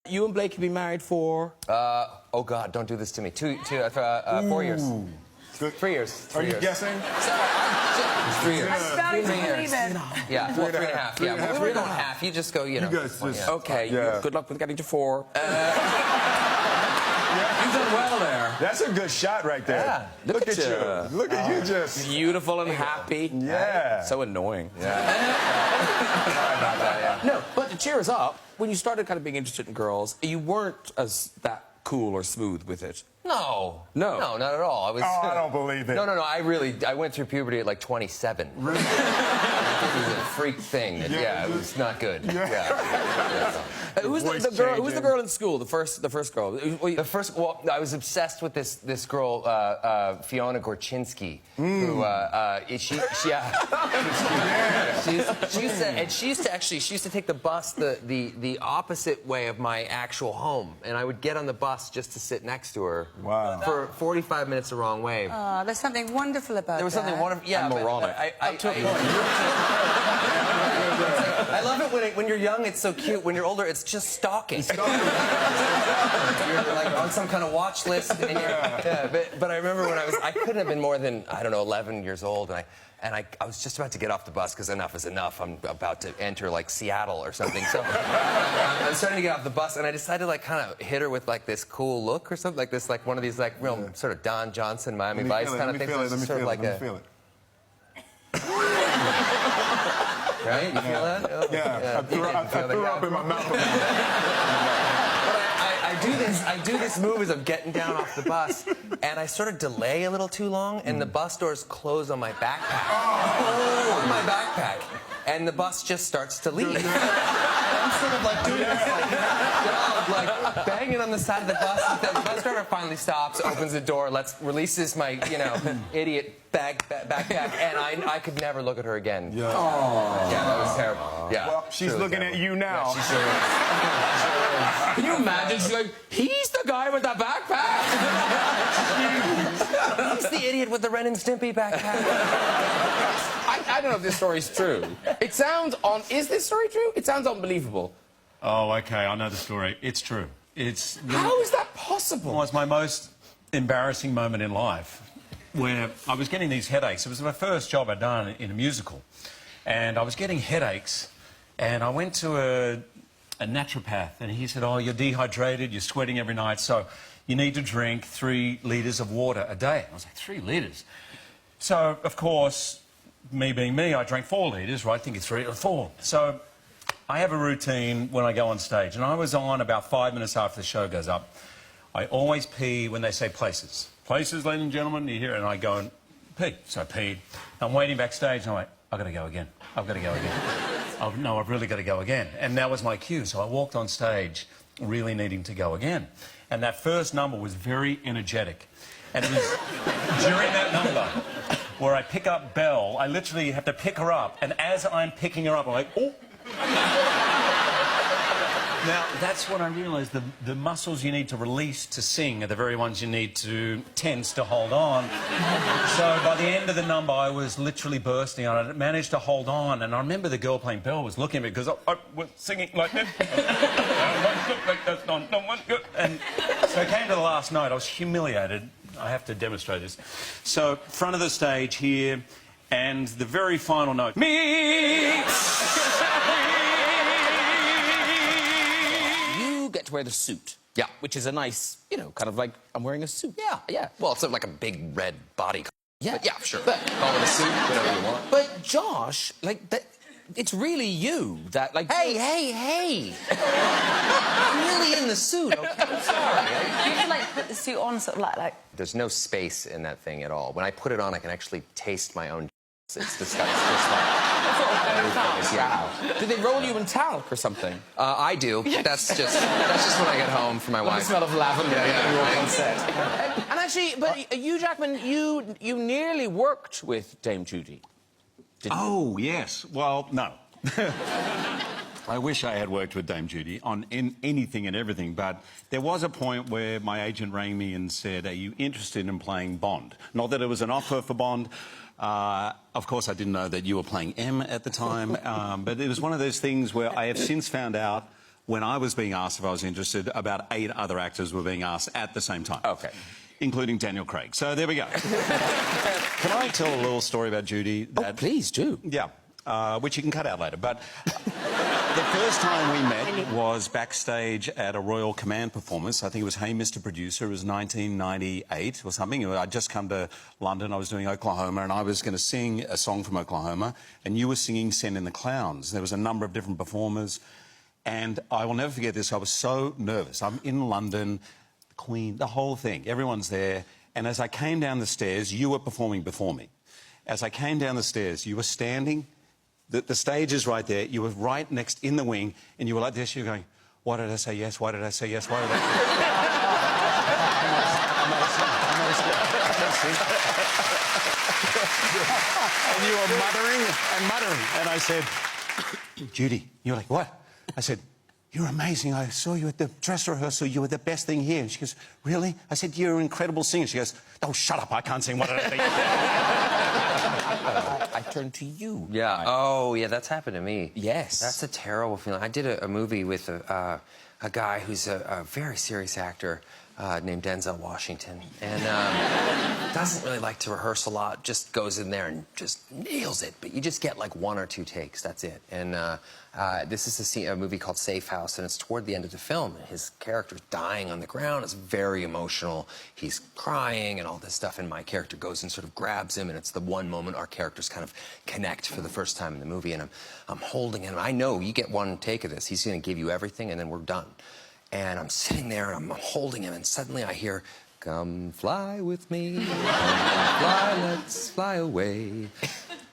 You and Blake have been married for? Oh God, don't do this to me. 4 years. Good. 3 years. Are you guessing? It's 3 years. I'm starting to believe it. Yeah, well, 3.5. Yeah, well, we're going half. You just go, you know. You guys just... Yeah. Okay, Yeah. good luck with getting to 4. You've done well there. That's a good shot right there. Yeah. Look at you. Look at you just... Beautiful and happy. Yeah. So annoying. Sorry about that, yeah. No, but to cheer us up, when you started kind of being interested in girls, you weren't as that cool or smooth with it. No. No. No, not at all. I was... Oh, I don't believe it. No. I went through puberty at like 27. Really? It was a freak thing. Yeah, it was not good. Yeah. Who's the girl? Who's the girl in school? The first girl. Well, I was obsessed with this girl, Fiona Gorczynski, who she used to take the bus the opposite way of my actual home, and I would get on the bus just to sit next to her. Wow. For 45 minutes the wrong way. Oh, there's something wonderful about that. There was something wonderful. Yeah, and moronic. I love it when you're young, it's so cute. When you're older, it's just stalking. You're like on some kind of watch list. And but I remember when I couldn't have been more than, I don't know, 11 years old, and I was just about to get off the bus because enough is enough. I'm about to enter like Seattle or something. So I'm starting to get off the bus, and I decided to like kind of hit her with like this cool look or something, like this, like one of these like real sort of Don Johnson, Miami Vice kind of thing. Let me feel it. Right? You feel that? Oh, Yeah. I threw up in my mouth. I do this move as I'm getting down off the bus, and I sort of delay a little too long, and the bus doors close on my backpack. On my backpack. And the bus just starts to leave. I'm sort of like doing this job, like banging on the side of the bus. The bus driver finally stops, opens the door, releases my, idiot backpack, and I could never look at her again. Yeah. Yeah, that was terrible. Yeah. Well, she's looking at you now. Yeah, she sure is. Can you imagine? She's like, he's the guy with the backpack. He's the idiot with the Ren and Stimpy backpack. I don't know if this story's true. It sounds Is this story true? It sounds unbelievable. Oh, okay, I know the story. It's true. How is that possible? It was my most embarrassing moment in life, where I was getting these headaches. It was my first job I'd done in a musical, and I was getting headaches, and I went to a naturopath, and he said, oh, you're dehydrated, you're sweating every night, so you need to drink 3 litres of water a day. I was like, 3 litres? So, of course, me being me, I drank 4 litres, right, thinking 3 or 4. So I have a routine when I go on stage, and I was on about 5 minutes after the show goes up. I always pee when they say places. Places, ladies and gentlemen, you hear it, and I go and pee. So I peed. I'm waiting backstage, and I'm like, I've got to go again. I've got to go again. Oh, no, I've really got to go again. And that was my cue. So I walked on stage really needing to go again. And that first number was very energetic. And it was during that number where I pick up Belle, I literally have to pick her up. And as I'm picking her up, I'm like, oh. Now, that's when I realised the muscles you need to release to sing are the very ones you need to tense to hold on. So by the end of the number, I was literally bursting. I managed to hold on, and I remember the girl playing Belle was looking at me because I was singing like this. And so I came to the last note. I was humiliated. I have to demonstrate this. So, front of the stage here, and the very final note. Me! Get to wear the suit. Yeah. Which is a nice, kind of like, I'm wearing a suit. Yeah. Yeah. Well, it's like a big red body. Yeah. But yeah, sure. Call it a suit, whatever you want. But Josh, like, it's really you that, like... Hey! I'm really in the suit, okay? I'm sorry. You should, like, put the suit on sort of like... There's no space in that thing at all. When I put it on, I can actually taste my own. It's disgusting. Wow. Do they roll you in talc or something? I do. That's just when I get home from my wife. The smell of lavender. Yeah. On set. And actually, but you, Jackman, you nearly worked with Dame Judy. Oh, yes. Well, no. I wish I had worked with Dame Judy on anything and everything, but there was a point where my agent rang me and said, are you interested in playing Bond? Not that it was an offer for Bond. Of course, I didn't know that you were playing M at the time, but it was one of those things where I have since found out when I was being asked if I was interested, about 8 other actors were being asked at the same time. Okay. Including Daniel Craig. So there we go. Can I tell a little story about Judy? Oh, please do. Yeah, which you can cut out later. But the first time we met was backstage at a Royal Command performance. I think it was Hey Mr. Producer. It was 1998 or something. I'd just come to London. I was doing Oklahoma, and I was going to sing a song from Oklahoma, and you were singing Send in the Clowns. There was a number of different performers, and I will never forget this. I was so nervous. I'm in London, Queen, the whole thing. Everyone's there. And as I came down the stairs, you were performing before me. As I came down the stairs, you were standing. The stage is right there. You were right next in the wing, and you were like this. You were going, "Why did I say yes? Why did I say yes? Why did I?" And you were muttering and muttering. And I said, "Judy," you're like, "What?" I said, "You're amazing. I saw you at the dress rehearsal. You were the best thing here." And she goes, "Really?" I said, "You're an incredible singer." She goes, "Oh, shut up. I can't sing. What did I think?" I turn to you. Yeah. Oh, yeah, that's happened to me. Yes. That's a terrible feeling. I did a movie with a guy who's a very serious actor named Denzel Washington. And doesn't really like to rehearse a lot, just goes in there and just nails it. But you just get like 1 or 2 takes, that's it. And this is a movie called Safe House, and it's toward the end of the film. And his character's dying on the ground. It's very emotional. He's crying and all this stuff, and my character goes and sort of grabs him, and it's the one moment our characters kind of connect for the first time in the movie. And I'm holding him. I know you get 1 take of this. He's going to give you everything, and then we're done. And I'm sitting there, and I'm holding him, and suddenly I hear, "Come fly with me, come fly, let's fly away."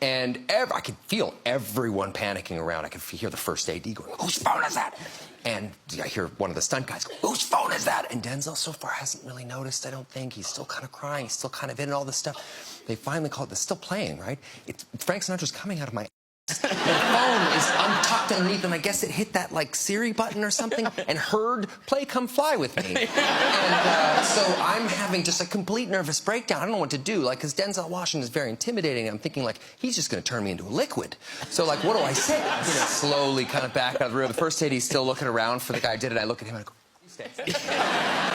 And I could feel everyone panicking around. I could hear the first AD going, "Whose phone is that?" And I hear one of the stunt guys go, "Whose phone is that?" And Denzel so far hasn't really noticed, I don't think. He's still kind of crying. He's still kind of in all this stuff. They finally call it, it's still playing, right? Frank Sinatra's coming out of my the phone is untucked underneath, and I guess it hit that, like, Siri button or something and heard, "Play Come Fly With Me." And so I'm having just a complete nervous breakdown. I don't know what to do, like, because Denzel Washington is very intimidating. I'm thinking, like, he's just going to turn me into a liquid. So, like, what do I say? Slowly kind of back out of the room. The first date, he's still looking around for the guy who did it. I look at him and I go, "You stay."